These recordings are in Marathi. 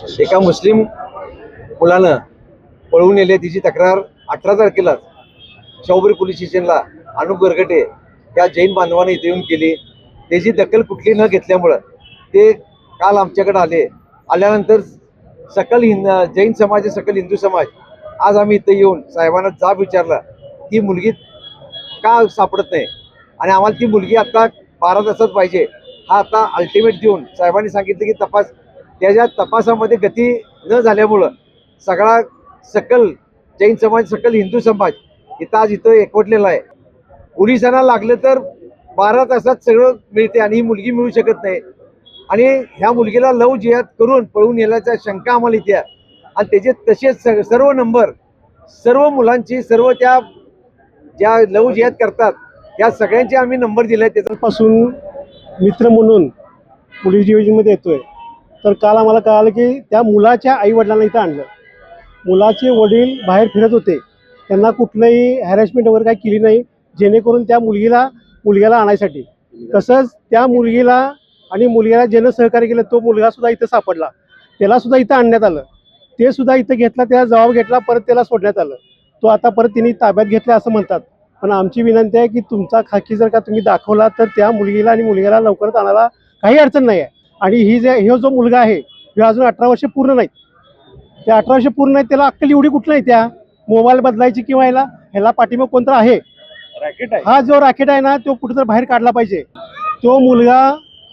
एका मुस्लिम मुलानं पळवून नेले, तिची तक्रार 18 तारखेला शाहूपुरी पोलीस स्टेशनला अनुप गरगटे या जैन बांधवाने इथे येऊन केली. त्याची दखल कुठली न घेतल्यामुळं ते काल आमच्याकडे आल्यानंतर सकल जैन समाज, सकल हिंदू समाज आज आम्ही इथे येऊन साहेबांना जाब विचारला ती मुलगी का सापडत नाही आणि आम्हाला ती मुलगी आता 12 तासात पाहिजे. हा आता अल्टिमेट देऊन साहेबांनी सांगितलं की त्याच्या तपासामध्ये गती न झाल्यामुळं सगळा सकल जैन समाज, सकल हिंदू समाज इथं एकवटलेला आहे. पोलिसांना लागलं तर 12 तासात सगळं मिळते आणि ही मुलगी मिळू शकत नाही. आणि ह्या मुलगीला लव जिहाद करून पळून नेल्याचा शंका आम्हाला इथे आहे. आणि त्याचे तसेच सर्व नंबर, सर्व मुलांची, सर्व त्या ज्या लव जिहाद करतात त्या सगळ्यांचे आम्ही नंबर दिले. त्याच्यापासून मित्र म्हणून पोलीस डिव्हिजनमध्ये येतोय. तर काल आम्हाला कळालं की त्या मुलाच्या आईवडिलांना इथं आणलं. मुलाचे वडील बाहेर फिरत होते, त्यांना कुठलंही हॅरॅसमेंट वगैरे काही केली नाही, जेणेकरून त्या मुलग्याला आणायसाठी. तसंच त्या मुलगीला आणि मुलग्याला ज्यानं सहकार्य केलं तो मुलगासुद्धा इथं सापडला, त्यालासुद्धा इथं आणण्यात आलं. ते सुद्धा इथं घेतला, त्याला जबाब घेतला, परत त्याला सोडण्यात आलं. तो आता परत तिने ताब्यात घेतला असं म्हणतात. पण आमची विनंती आहे की तुमचा खाकी जर का तुम्ही दाखवला तर त्या मुलगीला आणि मुलग्याला लवकरच आणायला काही अडचण नाही आहे. आणि हा जो मुलगा आहे जो अजून 18 वर्ष पूर्ण नाहीत, त्या 18 वर्ष पूर्ण नाहीत, त्याला अक्कल एवढी कुठं नाही त्या मोबाईल बदलायची किंवा ह्याला पाठीमाग कोणतं आहे. हा जो रॅकेट आहे ना तो कुठेतरी बाहेर काढला पाहिजे. तो मुलगा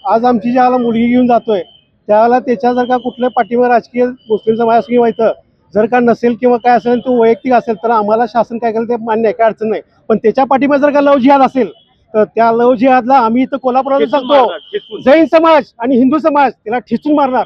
आज आमची ज्याला मुलगी घेऊन जातोय त्याला त्याच्या जर का कुठल्या पाठीमाग राजकीय मुस्लिम समाज किंवा इथं जर का नसेल किंवा काय असेल तो वैयक्तिक असेल तर आम्हाला शासन काय करेल ते मान्य आहे, काय अडचण नाही. पण त्याच्या पाठीमागे जर का लव जिहाद असेल तर त्या लव जिहादला आम्ही इथं कोल्हापुरात सांगतो जैन समाज आणि हिंदू समाज त्याला ठेचून मारणार.